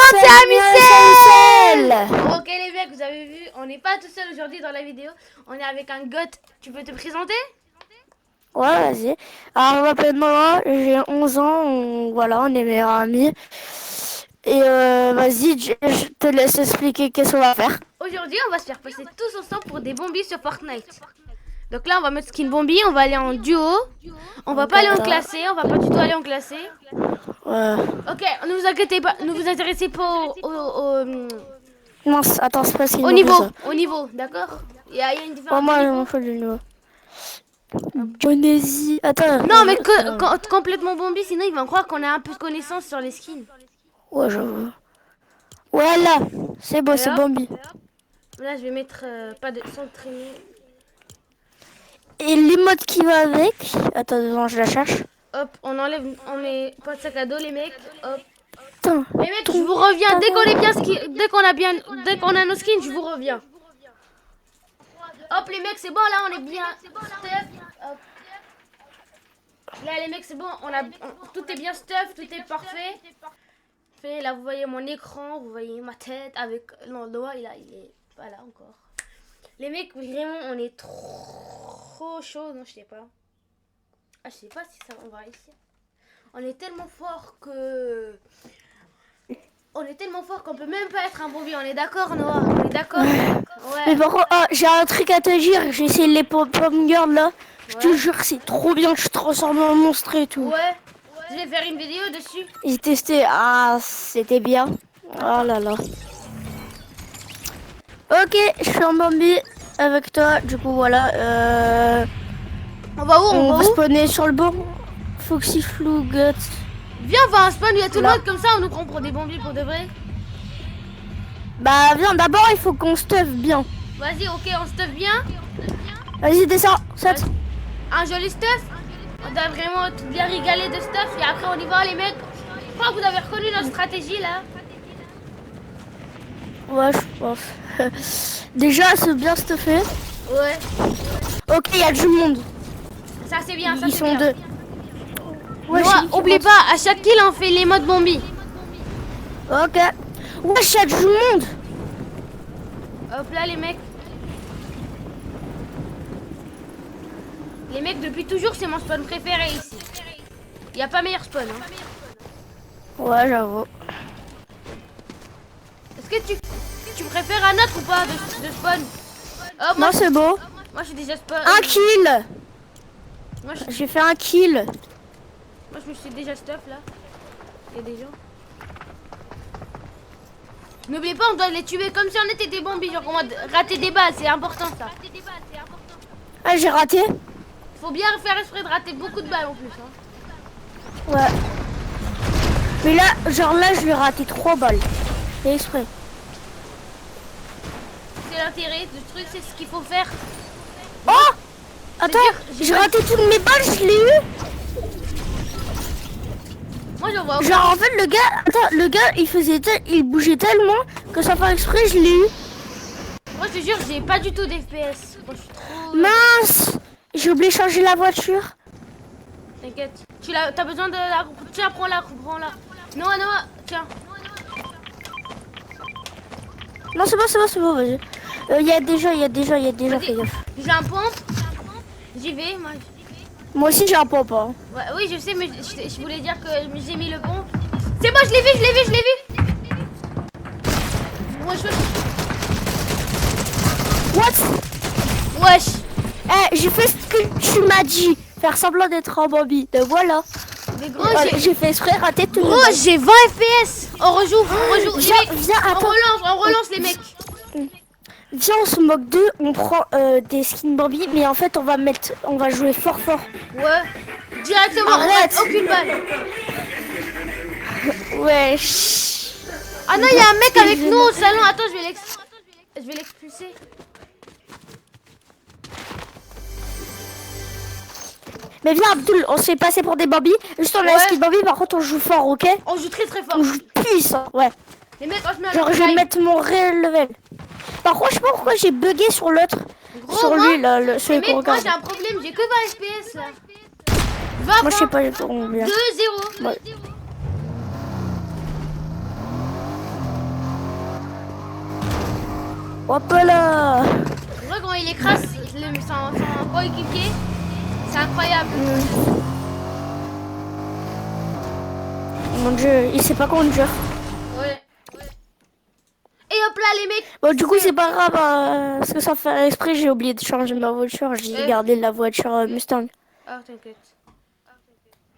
c'est Amicel. Ok les mecs, vous avez vu, on n'est pas tout seul aujourd'hui dans la vidéo. On est avec un goth. Tu peux te présenter? Ouais, vas-y. Alors, je m'appelle Noah, j'ai 11 ans, voilà, on est meilleurs amis. Et vas-y, je te laisse expliquer qu'est-ce qu'on va faire. Aujourd'hui, on va se faire passer tous ensemble pour des bombies sur Fortnite. Donc là, on va mettre skin bombi, on va aller en duo. On va pas aller en classé, on va pas du tout aller en classé. Ok, ne vous inquiétez pas, ne vous intéressez pas Non, attends, c'est pas ce qu'il au me niveau, faut, ça. au niveau, d'accord? Il y a une Oh, différence moi, de il niveau. m'en faut du niveau. Jonesy. Attends. Non, mais complètement bombi, sinon ils vont croire qu'on a un peu de connaissance sur les skins. Ouais, j'avoue. Voilà, c'est beau, Et c'est hop. Bambi. Là, je vais mettre pas de sans traîner. Et l'emote qui va avec. Attends, devant, je la cherche. Hop, on enlève, on met pas de sac à dos, les mecs. Hop. Putain. Les mecs, je vous reviens dès qu'on est bien dès qu'on a nos skins, je vous reviens. Hop, les mecs, c'est bon, là, on est bien. Stuff. Hop. Là, les mecs, c'est bon, tout est bien stuff, tout est parfait. Là, vous voyez mon écran, vous voyez ma tête avec non, le doigt, il est pas là encore. Les mecs, vraiment, on est trop chaud. Non, je sais pas. Ah, je sais pas si ça on va réussir. On est tellement fort que... On est tellement fort qu'on peut même pas être un bombier. On est d'accord, Noah? On est d'accord? Ouais. Mais par contre, j'ai un truc à te dire. J'ai essayé les pom girls là. Je te jure, c'est trop bien. Je transforme en monstre et tout. Ouais. Je vais faire une vidéo dessus. J'ai testé. Ah, c'était bien. Oh là là. Ok, je suis en Bambi avec toi. Du coup, voilà. On va où? On va spawner sur le banc. Foxy Flou Guts. Viens, on va un spawn, il y a tout le monde comme ça, on nous prend pour des bombiers pour de vrai. Bah, viens, d'abord, il faut qu'on stuff bien. Vas-y, ok, on stuff bien. Vas-y, descends, saute. Un joli stuff. On doit vraiment bien régaler de stuff et après on y va, les mecs. Je crois que vous avez reconnu notre stratégie là. Ouais, je pense. Déjà, c'est bien stuffé. Ouais. Ok, il y a du monde. Ça c'est bien, ça Ils c'est sont bien. deux. Ouais, Oublie pas, à chaque kill on fait les modes bombi. Ok. Ouais, il y a du monde. Hop là les mecs. Les mecs, depuis toujours c'est mon spawn préféré ici. Il n'y a pas meilleur spawn. Hein. Ouais, j'avoue. Est-ce que tu préfères un autre ou pas de spawn? Oh, Non, c'est beau. Moi je suis déjà spawn. Un kill. Moi j'ai fait un kill. Moi je me suis déjà stuff là. Il y a des gens. N'oubliez pas, on doit les tuer comme si on était des bombies. Genre on va rater des balles, c'est important ça. Ah, j'ai raté. Faut bien faire exprès de rater beaucoup de balles en plus. Hein. Ouais. Mais là, genre là, je vais rater 3 balles. C'est exprès. C'est l'intérêt du truc, c'est ce qu'il faut faire. Oh! Attends, j'ai raté toutes mes balles, je l'ai eu. Moi je vois. Genre en fait le gars il bougeait tellement que sans faire exprès je l'ai eu. Moi je te jure j'ai pas du tout d'FPS. Moi je suis trop... Mince, j'ai oublié de changer la voiture. T'inquiète. T'as besoin de la... Tiens prends-la. Noah, tiens. Non c'est bon, vas-y. Il y a déjà, fais gaffe. J'ai un pompe. J'y vais moi. Moi aussi j'ai un pompe. Hein. Ouais, oui je sais mais je voulais dire que j'ai mis le pompe. C'est bon, je l'ai vu. Moi What? Wesh. J'ai fait ce que tu m'as dit. Faire semblant d'être en Bambi. Donc voilà. Mais gros, j'ai fait exprès rater tout. Gros, j'ai 20 FPS. On rejoue. Viens, attends. On relance les mecs. Viens, on se moque d'eux, on prend des skins Bambi, mais en fait on va jouer fort. Ouais. Directement, arrête. Aucune balle. Ouais. Ah non, il y a un mec avec nous au salon. Attends, je vais l'expulser. Mais viens Abdul, on se fait passer pour des Bambi. Juste on a un skin Bambi, par contre on joue fort, ok? On joue très fort. On joue puissant, ouais. Les mecs, on se met genre je vais mettre mon réel level. Par contre je sais pas pourquoi j'ai bugué sur l'autre. Sur lui là, celui qu'on regarde. Moi j'ai un problème, j'ai que 20 FPS là. 20, moi je sais pas combien. 2-0. Ouais. Hop là. Tu vois comment il écrase son coéquipier? C'est incroyable. Mon dieu, il sait pas conduire. Ouais. Et hop là, les mecs. Bon, du coup, c'est pas grave, parce que sans faire exprès, j'ai oublié de changer ma voiture. J'ai gardé la voiture Mustang. Ah, t'inquiète.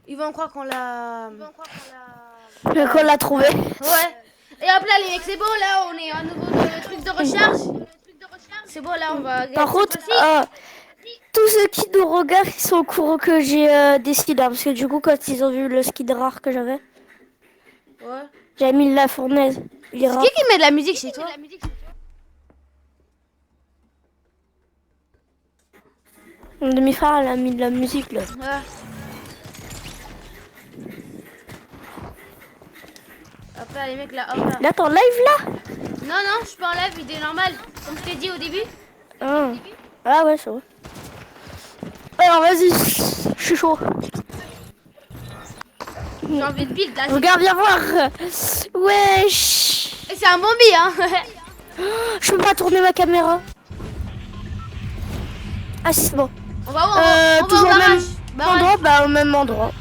Ils vont croire qu'on l'a... Qu'on l'a trouvé. Ouais. Et hop là, les mecs, c'est bon, là, on est à nouveau dans le truc de recharge. C'est bon, là, on va... Par contre, tous ceux qui nous regardent, ils sont au courant que j'ai des skids. Parce que du coup, quand ils ont vu le skid rare que j'avais, ouais. J'avais mis la fournaise. C'est qui met de la musique chez toi? Mon demi-frère, elle a mis de la musique, là. Ouais. Hop là, les mecs, là, hop là. Là, t'es en live, là? Non, non, je suis pas en live, vidéo normale. Comme je t'ai dit au début. Ah ouais, c'est vrai. Alors, vas-y, je suis chaud. J'ai envie de build, là. Regarde, viens voir. Wesh. Et c'est un bombi, hein. Je peux pas tourner ma caméra. Ah, c'est bon. On va voir, toujours au même endroit, ouais. bah au même endroit.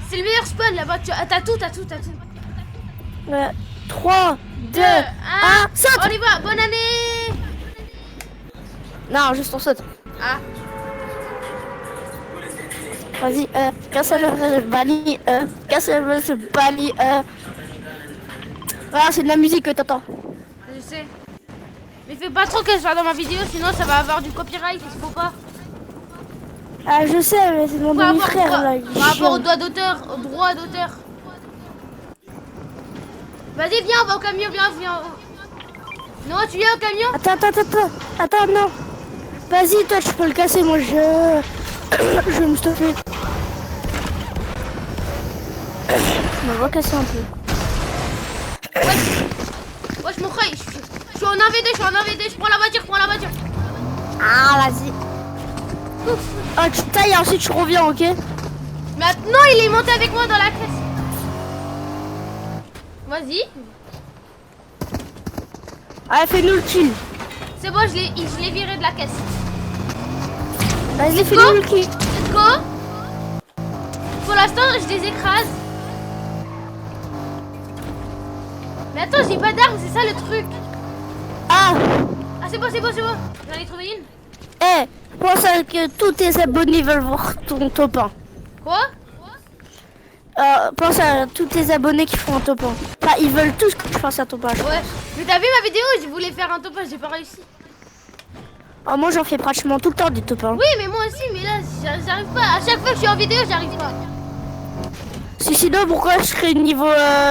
C'est le meilleur spawn là-bas. T'as tout. 3, 2, 1, saute. On y va, bonne année. Non, juste on saute. Ah. Vas-y, casse le banni, casse le banni, Voilà, c'est de la musique que t'entends. Je sais. Mais fais pas trop que je sois dans ma vidéo, sinon ça va avoir du copyright, il faut pas. Ah, je sais, mais c'est mon demi-frère là. Par rapport au droit d'auteur. Vas-y, viens, on va au camion, viens. Non, tu viens au camion? Attends, non. Vas-y, toi, tu peux le casser, moi, je vais me stopper. Je me vois casser un peu. Wesh, mon frère, je suis en AVD, je prends la voiture. Ah, vas-y. Oh, tu tailles, ensuite tu reviens, ok? Maintenant, il est monté avec moi dans la caisse. Vas-y. Allez, fais-nous le kill. C'est bon, je l'ai viré de la caisse. Vas-y, fais-nous le kill. Let's go. Pour l'instant, je les écrase. Mais attends, j'ai pas d'armes, c'est ça le truc. Ah, c'est bon. J'en ai trouvé une. pense à que tous tes abonnés veulent voir ton top 1. Quoi? Pense à tous tes abonnés qui font un top 1. Enfin, ils veulent tous que tu fasses un top 1. Ouais. Mais t'as vu ma vidéo? Je voulais faire un top 1, j'ai pas réussi. Ah, moi, j'en fais pratiquement tout le temps des top 1. Oui, mais moi aussi, mais là, j'arrive pas. À chaque fois que je suis en vidéo, j'arrive pas. Sinon, pourquoi je serais niveau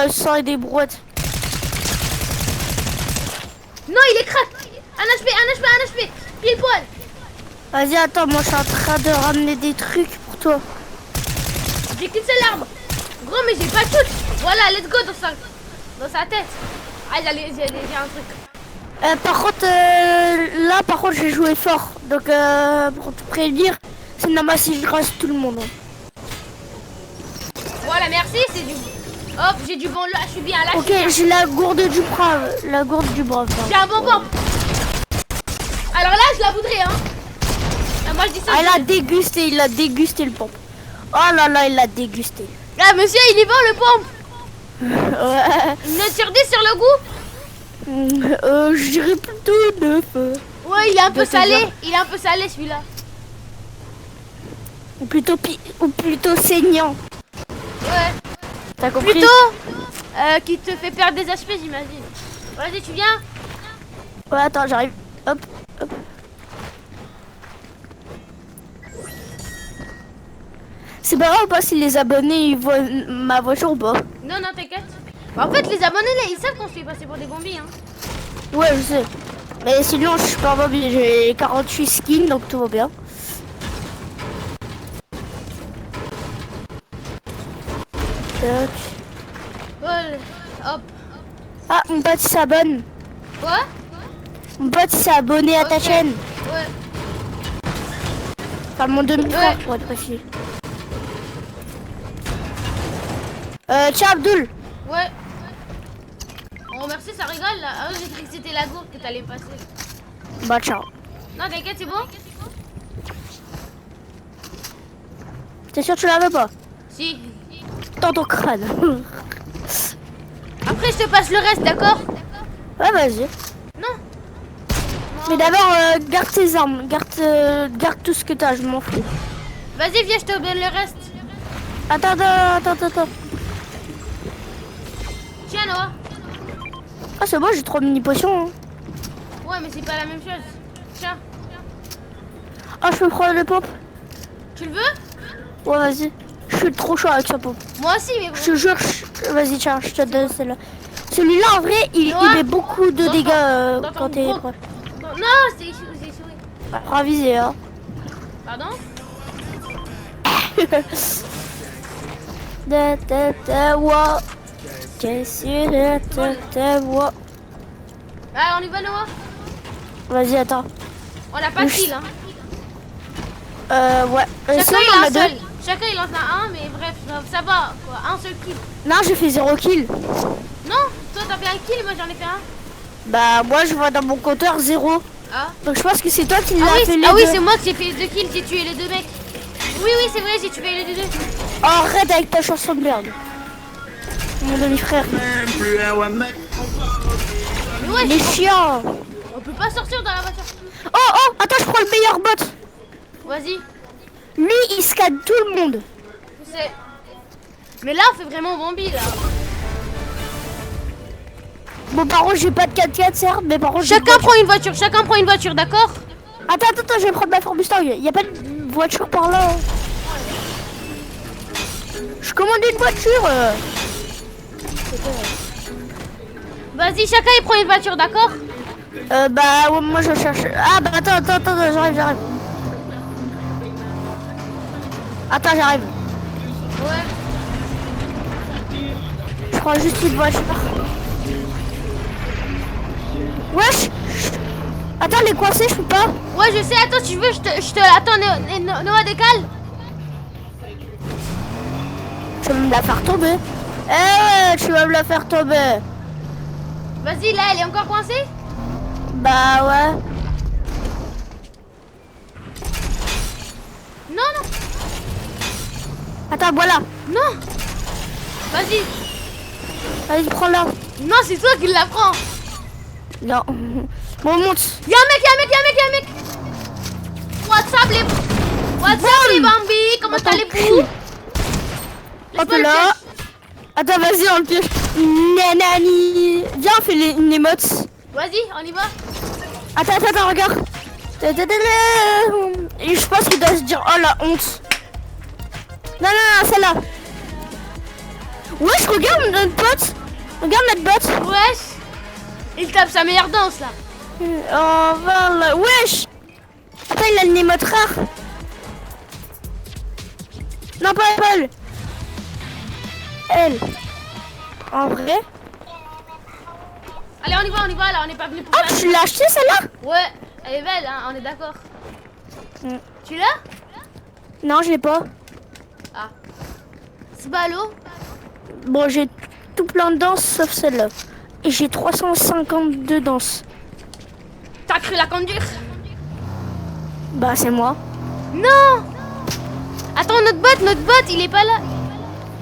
100 et des brouettes? Non, il est crack. Un HP. Pile poil. Vas-y, attends, moi, je suis en train de ramener des trucs pour toi. J'ai qu'une seule arme. Gros, mais j'ai pas de shoot. Voilà, let's go dans sa tête. Ah, j'ai un truc. Par contre, j'ai joué fort. Donc, pour te prévenir, c'est normal si je rase tout le monde. Voilà, merci, c'est du... Hop, j'ai du bon là, je suis bien là. Ok, j'ai la gourde du brave. J'ai un bon pompe. Alors là, je la voudrais, hein. Moi, je dis ça. Ah, il a dégusté le pompe. Oh là là, il l'a dégusté. Ah, monsieur, il est bon le pompe. Ouais. Une note sur 10 sur le goût. Je dirais plutôt 9. Ouais, il est un peu salé. Il est un peu salé celui-là. Ou plutôt saignant. Ouais. T'as compris? Plutôt qui te fait perdre des HP, j'imagine. Vas-y, tu viens? Ouais, attends, j'arrive. Hop. C'est pas grave ou pas si les abonnés ils voient ma voiture ou pas? Non, t'inquiète. En fait, les abonnés là, ils savent qu'on se fait passer pour des bombies, hein. Ouais, je sais. Mais sinon, je suis pas mobile. J'ai 48 skins, donc tout va bien. Tac. Ouais, hop. Ah, mon pote s'abonne. Quoi? Mon pote s'est abonné à ta chaîne. Ouais. Enfin, mon demi-frère, pour être précis. Ciao, Abdul. Ouais. Oh, merci, ça rigole là. Ah, j'ai cru que c'était la gourde que t'allais passer. Bah ciao. Non, t'inquiète, c'est bon. T'es sûr que tu la veux pas? Si. Dans ton crâne. Après, je te passe le reste, d'accord? Ouais, vas-y. Non. Mais d'abord, garde tes armes. Garde tout ce que t'as, je m'en fous. Vas-y, viens, je te donne le reste. Attends. Tiens, Noah. Ah, c'est bon, j'ai 3 mini potions. Hein. Ouais, mais c'est pas la même chose. Tiens. Ah, je peux prendre le pompe? Tu le veux? Ouais, vas-y. Je suis trop chaud avec sa pompe. Moi aussi, mais bon. Je te jure, vas-y, tiens, je te donne celle-là. Celui-là, en vrai, il met beaucoup de dégâts quand t'es proche. Non, c'est souris. Apprends à viser, hein. Pardon? Ah, on y va, Noah? Vas-y, attends. On a pas de kill, hein. Ouais. Chacun, Sinon, il on en a a deux. seul. Chacun, il en a un, mais bref, ça va, quoi. Un seul kill. Non, j'ai fait 0 kill. Non, toi, t'as fait un kill, moi, j'en ai fait un. Bah, moi, je vois dans mon compteur 0. Ah. Donc, je pense que c'est toi qui l'as fait les oui, deux. c'est moi qui ai fait 2 kills, j'ai tué les 2 mecs. Oui, c'est vrai, j'ai tué les 2. Oh, arrête avec ta chanson de merde. Mon demi-frère. Mais ouais, Les chiens. on peut pas sortir dans la voiture. Oh, attends, je prends le meilleur bot. Vas-y, Lui, il scanne tout le monde. je sais. Mais là, on fait vraiment Bambi, là. Bon, par contre, j'ai pas de 4x4, certes, mais par contre, Chacun prend une voiture, d'accord? Attends, je vais prendre ma Mustang. Il y a pas de voiture par là. Je commande une voiture. Vas-y, chacun, il prend une voiture, d'accord? Bah, ouais, moi, je cherche. Ah, bah, attends, j'arrive. Attends, j'arrive. Ouais. Je prends juste une voiture. Wesh. Attends, les coincés, je peux pas. Ouais, je sais, attends, si tu veux, je te... Attends, Noah, décale. Tu vas me la faire tomber. Tu vas me la faire tomber. Vas-y, là, elle est encore coincée? Bah, ouais. Non. Attends, voilà. Non. Vas-y. Allez, prends-la. Non, c'est toi qui la prends. Non. Bon, monte. Y'a un mec. WhatsApp les Bambi, comment Attends, allez-vous? Hop là. Attends, vas-y, on le piège. Nanani. Viens, on fait une émote. Vas-y, on y va. Attends, regarde. Et je pense qu'il doit se dire, oh la honte. Non, celle-là. Wesh, regarde notre pote. Regarde notre pote. Wesh. Il tape sa meilleure danse, là. Oh, voilà. Wesh. Attends, il a une émote rare. Non, pas Apple. Elle. En vrai. Allez, on y va, là, on n'est pas venu pour Ah, tu l'as acheté celle-là? Ouais, elle est belle, hein, on est d'accord. Mm. Tu l'as? Non, je l'ai pas. Ah. C'est ballot. Bon, j'ai tout plein de danses sauf celle-là. Et j'ai 352 danses. T'as cru la conduire? Bah, c'est moi. Non. Attends, notre bot, il est pas là.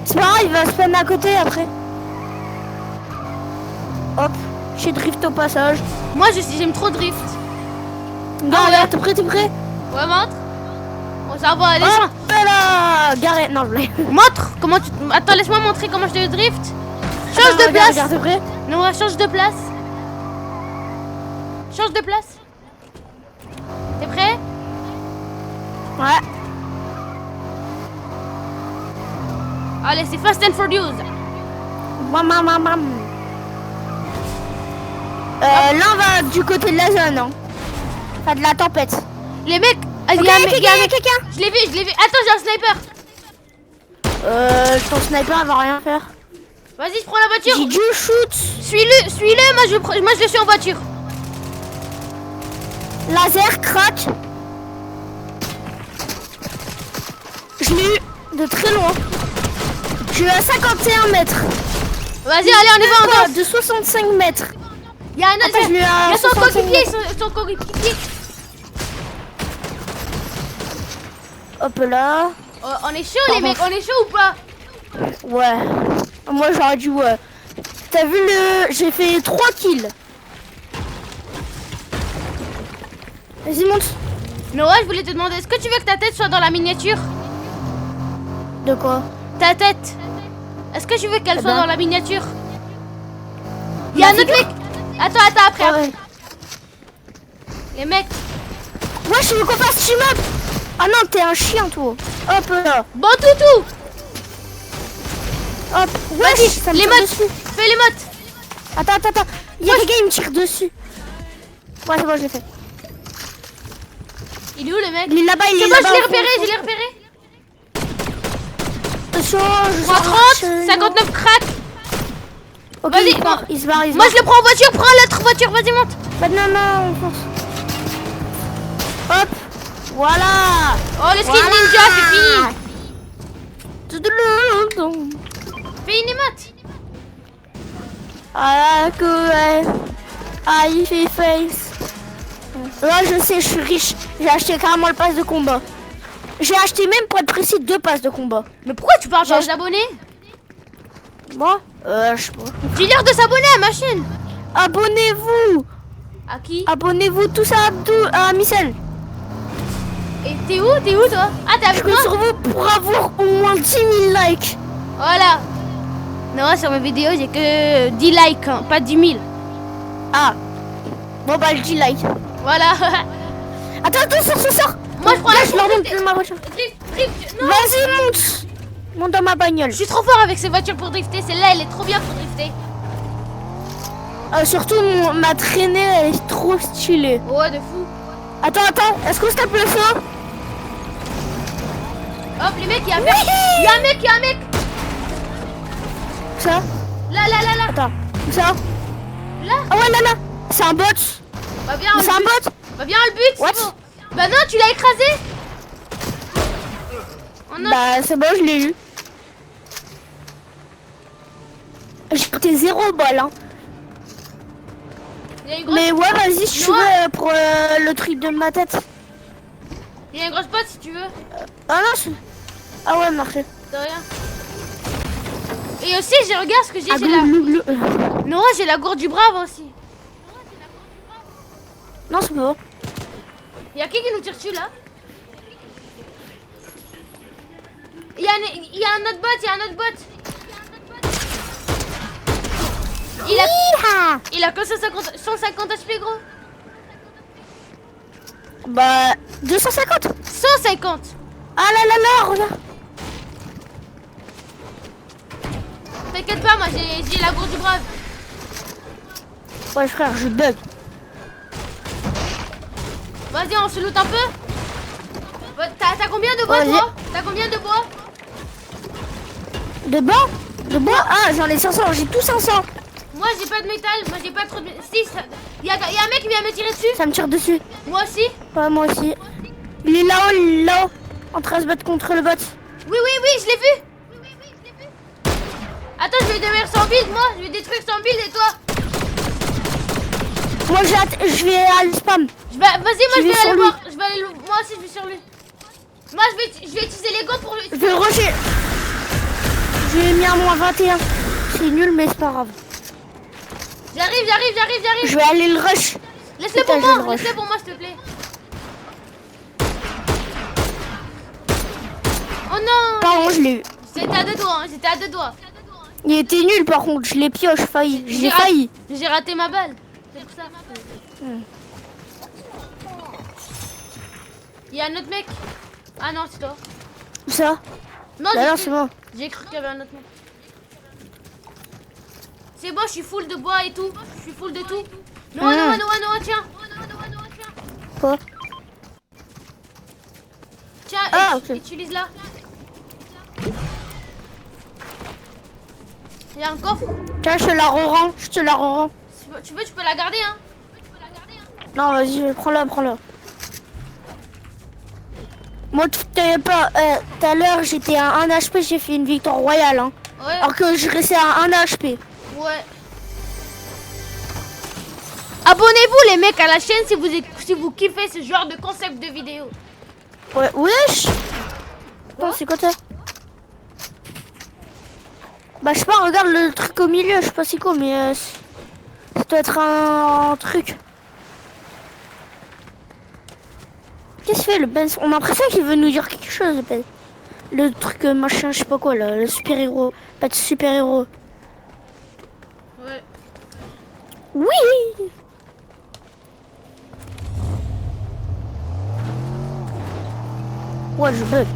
C'est pas grave, il va se prendre à côté après. Hop, j'ai drift au passage. Moi, j'aime trop drift. Non, Ah ouais. là, t'es prêt? Ouais, montre. Bon, ça va, allez, Hop là, garé. Non, je voulais. montre. Comment tu... Attends, laisse-moi montrer comment je te drift. Change de place. Regarde, t'es prêt? Non, change de place. Change de place. T'es prêt? Ouais. Allez, c'est Fast and Furious. Mam. Là, on va du côté de la zone. Hein. Enfin, de la tempête. Les mecs. Il Ok, y a un mec, quelqu'un. Je l'ai vu. Attends, j'ai un sniper. Ton sniper va rien faire. Vas-y, je prends la voiture. J'ai dû shoot. Suis-le. Moi, je le suis en voiture. Laser, crack. Je l'ai eu de très loin. Je suis à 51 mètres. Vas-y, allez, on y va, on danse. De 65 mètres. Il y a un autre. Attends, je lui ai Il y a son 65. coéquipier. Son coéquipier. Hop là. Oh, on est chaud, les mecs. On est chaud ou pas? Ouais. Moi, j'aurais dû, ouais. T'as vu le... J'ai fait 3 kills. Vas-y, monte. Noah, je voulais te demander, est-ce que tu veux que ta tête soit dans la miniature? De quoi? Ta tête. Est-ce que tu veux qu'elle Eh soit ben. dans la miniature? Il y a un autre mec. Attends, après. Ah ouais. Les mecs. Ouais, je veux qu'on fasse team up. Ah non, t'es un chien, toi. Hop là. Bon, toutou. Hop. Vas-y, Wesh, ça me les tire mottes. dessus. Fais les mottes. Attends. Il y a quelqu'un qui me tire dessus. Ouais, c'est bon, je l'ai fait. Il est où le mec? Il est là-bas, il est C'est bon, là-bas. je l'ai au fond, repéré, au fond. je l'ai repéré. Attention, je 30, 59 crack. Ok, Vas-y, il se barre. Moi je le prends en voiture, prends l'autre voiture, vas-y monte. Bah, non, on fonce. Hop. Voilà. Oh le skin ninja, c'est fini. Fais une émote. Ah, ouais. Ah, il fait face. Là, je sais, je suis riche. J'ai acheté carrément le pass de combat. J'ai acheté même, pour être précis, 2 passes de combat. Mais pourquoi tu parles pas aux abonnés? Moi je sais pas. Dis-leur de s'abonner à ma chaîne. Abonnez-vous. À qui? Abonnez-vous tous à Micelle. Et t'es où toi? Ah t'es Je avec compte moi? sur vous pour avoir au moins 10 000 likes. Voilà. Non, sur mes vidéos j'ai que 10 likes, hein, pas 10 000. Ah. Bon bah, je dis like. Voilà. Attends, sors. Moi je prends Là, la je leur monte de ma voiture. drift. Non. Vas-y, monte. Monte dans ma bagnole. Je suis trop fort avec ces voitures pour drifter. Celle-là elle est trop bien pour drifter. Surtout, ma traînée, elle est trop stylée. Ouais, de fou. Attends, est-ce qu'on se tape le feu? Hop les mecs, il y a un mec. Ça? Là. Attends, ça? Là. Ah ouais, là. C'est un bot. Bah viens, on C'est un le bute. bot. Bah viens, on le bute, What? c'est bon. Bah non, tu l'as écrasé. Oh non. Bah, c'est bon, je l'ai eu. J'ai coûté 0 balles, hein. Il y a une grosse... Mais ouais, vas-y, je suis Noah. pour le truc de ma tête. Il y a une grosse pote si tu veux. Ah non, ah ouais, marché. De rien. Et aussi, regarde ce que j'ai. Ah, J'ai la... glou. Non, j'ai la gourde du brave aussi. Non, c'est pas. Il y a qui nous tire dessus là? Il y a un autre bot, Il a que 150 HP gros. Bah, 250. 150. Ah là, regarde. T'inquiète pas, moi j'ai la gourde du brave. Ouais, frère, je bug. Vas-y, on se loot un peu. T'as combien de bois Vas-y. toi? T'as combien de bois? De bois. Ah, j'en ai 500, j'ai tout 500. Moi j'ai pas de métal, moi j'ai pas trop de... Si, il y a un mec qui vient me tirer dessus. Ça me tire dessus. Moi aussi. Ouais, moi aussi. Il est là-haut, en train de se battre contre le bot. Oui, je l'ai vu. Attends, je vais détruire son build, moi. Je vais détruire son build et toi? Moi, je vais aller spam. Vas-y, moi je vais sur aller lui. voir. Moi aussi je vais sur lui. Moi je vais utiliser les gants pour lui. Je vais rusher. Je l'ai mis à moins 21. C'est nul, mais c'est pas grave. J'arrive. Je vais aller le rush. Laisse-le Putain, pour je le moi, rush. s'il te plaît. Oh non. Pardon, je l'ai eu. J'étais à deux doigts. Il était nul, par contre. Je l'ai pioche, failli. J'ai failli. J'ai raté ma balle. C'est pour ça. Il y a un autre mec. Ah non, c'est toi. Où ça? Non, Bah non, c'est bon. j'ai cru qu'il y avait un autre mec. C'est bon, je suis full de bois et tout. Je suis full de tout. Non, tiens. Quoi? Tiens, Ah, ok. utilise-la. Il y a un coffre. Tiens, je te la rends. Tu veux, tu peux la garder, hein. Non, vas-y, prends-la. Moi, tout à l'heure, j'étais à 1 HP, j'ai fait une victoire royale. Hein. Ouais. Alors que je restais à 1 HP. Ouais. Abonnez-vous les mecs à la chaîne si vous kiffez ce genre de concept de vidéo. Ouais, wesh. Attends, c'est quoi ça? Bah, je sais pas, regarde le truc au milieu, je sais pas c'est quoi, mais ça doit être un truc. Qu'est-ce qu'il fait le Ben? On a l'impression qu'il veut nous dire quelque chose, le Ben. Le truc machin, je sais pas quoi, là, le super-héros. Pas de super-héros. Ouais. Oui! Ouais, je bug.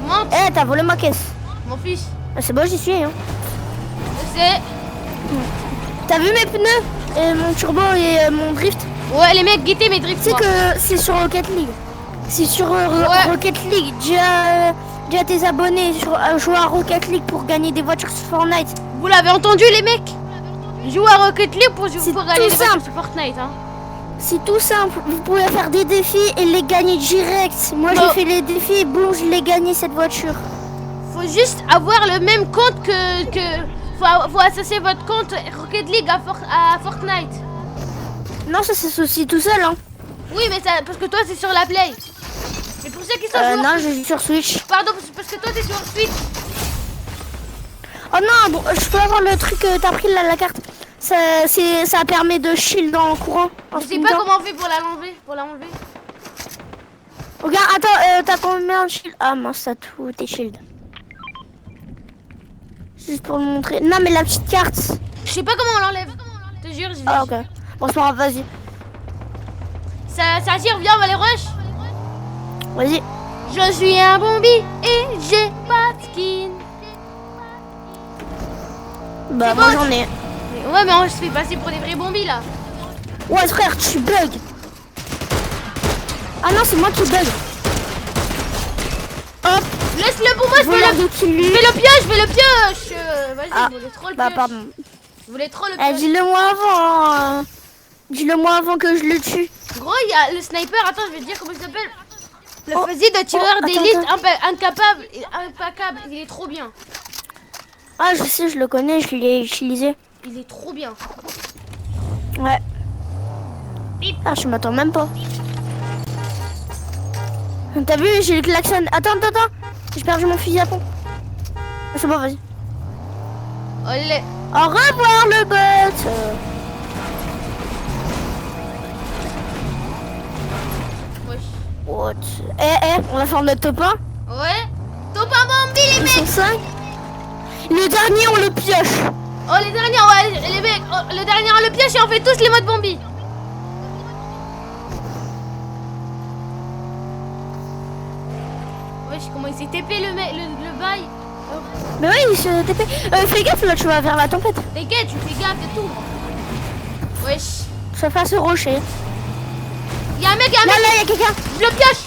Monte, Eh, t'as volé ma caisse. mon fils. Ah, c'est bon, j'y suis, hein. Je sais. T'as vu mes pneus? Et mon turbo et mon drift? Ouais, les mecs, guettez mes drifts. Tu sais que c'est sur Rocket League. C'est sur Ouais. Rocket League. Déjà tes abonnés jouer à Rocket League pour gagner des voitures sur Fortnite. Vous l'avez entendu, les mecs? Jouez à Rocket League pour gagner tout les voitures simple. sur Fortnite. Hein. C'est tout simple. Vous pouvez faire des défis et les gagner direct. Moi, Bon. j'ai fait les défis et boum, je l'ai gagné cette voiture. Faut juste avoir le même compte faut associer votre compte Rocket League à Fortnite. Non, ça s'associe tout seul, hein. Oui, mais ça, parce que toi, c'est sur la Play. Mais pour ceux qui sont joueurs... Non, je joue sur Switch. Pardon, parce que toi, t'es sur Switch. Oh non, bon, je peux avoir le truc que t'as pris là, la carte. Ça permet de shield en courant. Je sais pas comment on fait pour l'enlever. Regarde, attends, t'as combien de shield? Ah mince, t'as tout tes shields. Juste pour le montrer. Non, mais la petite carte. Je sais pas comment on l'enlève. Je te jure, Ah, ok. Bon, c'est pas grave, vas-y. Ça tire, viens, on va les rush. Vas-y. Je suis un bombi et j'ai pas de skin. Bah, C'est moi bon. j'en ai. Ouais, mais on se fait passer pour des vrais bombis là. Ouais, frère, tu bug. Ah non, c'est moi qui bug. Hop. Laisse-le pour moi, je Voilà, fais donc il lui- le pioche. Vas-y, Ah, je voulais trop le Bah, pioche. pardon. Je voulais trop le Eh, pioche. dis-le moi avant. Hein. Dis-le moi avant que je le tue. Gros, il y a le sniper. Attends, je vais te dire comment il s'appelle. Le Oh, fusil de tireur attends, d'élite attends. impeccable. Il est trop bien. Ah, je sais, je le connais, je l'ai utilisé. Il est trop bien. Ouais. Bip. Ah, je m'attends même pas. T'as vu, j'ai le klaxon. Attends. J'ai perdu mon fusil à pompe. Ah, c'est bon, vas-y. Olé. Au revoir, le bot. Wesh. What? On va faire notre top 1. Ouais. Top un bombi, les Ils mecs. sont 5. Le dernier, on le pioche. Oh, les derniers, ouais, les mecs. Oh, le dernier, on le pioche et on fait tous les modes bombi. Wesh, comment il s'est TP le bail. Mais oui, il se TP. Fais gaffe, là, tu vas vers la tempête. T'inquiète, tu fais gaffe et tout. Wesh. Ça fasse ce rocher. Y'a un mec, Là, il y a quelqu'un. Je le pioche.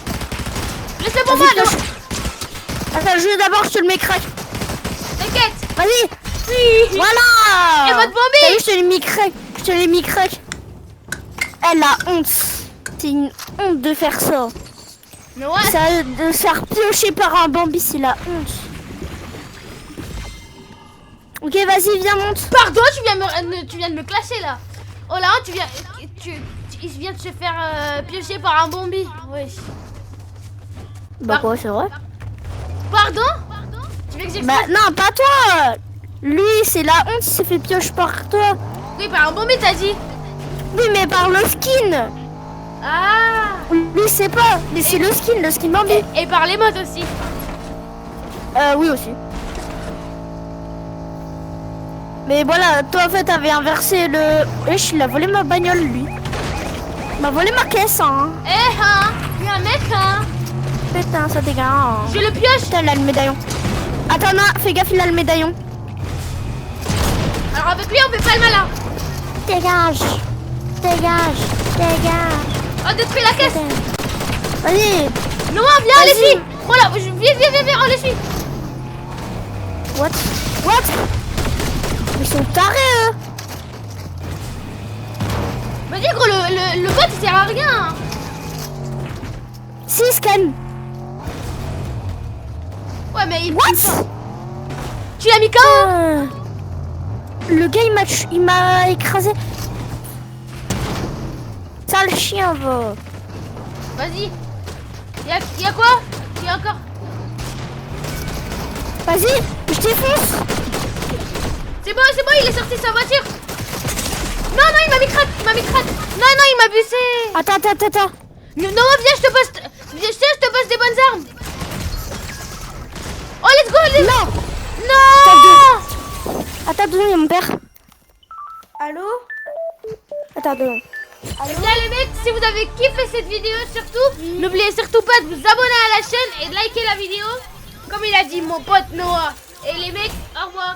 Laisse-le pour moi, Vas-y, non. pioche. Attends, juste d'abord, je te le mets crack. T'inquiète. Vas-y. Oui. Voilà. Et mode bombi. T'as vu, je te l'ai mis crack. Je te l'ai mis crack. Elle a honte. C'est une honte de faire ça. Mais ouais. Ça de se faire piocher par un Bambi, c'est la honte. Ok, vas-y, viens, monte. Pardon, tu viens de me clasher là. Oh là, il vient de se faire piocher par un bombi. Wesh. Bah quoi, c'est vrai? Pardon? Tu veux que j'explique? Bah non, pas toi. Lui, c'est la honte, il s'est fait pioche par toi. Oui, par un bombi, t'as dit. Oui, mais par le skin. Ah. Lui, c'est pas. Mais c'est le skin Bambi. Et par les modes aussi. Oui aussi. Mais voilà, toi en fait t'avais inversé le... Wesh, il a volé ma bagnole lui. Il m'a volé ma caisse hein. Eh hein, il y a un mec hein. Putain, ça dégage. Hein. Je le pioche. Putain, il a le médaillon. Attends, non, fais gaffe, il a le médaillon. Alors avec lui, on fait pas le malin. Dégage. On détruit la caisse. Vas-y. Non, viens, on les suit. Voilà, viens, on les suit. What? Ils sont tarés eux. Vas-y gros, le bot il sert à rien. Si, scan. Ouais, mais il... What? Tu l'as mis quand? Le gars il m'a écrasé. sale chien, va. Vas-y. Y'a quoi? Y'a encore. Vas-y, je défonce. C'est bon, il est sorti de sa voiture. Non, il m'a mis crate, Non, il m'a bussé. Attends. Non, viens, je te passe des bonnes armes. Oh, let's go, Non. Attends, 2 secondes, mon père. Allô? Attends, 2 secondes. Bien les mecs, si vous avez kiffé cette vidéo, surtout, n'oubliez surtout pas de vous abonner à la chaîne et de liker la vidéo. Comme il a dit mon pote Noah. Et les mecs, au revoir.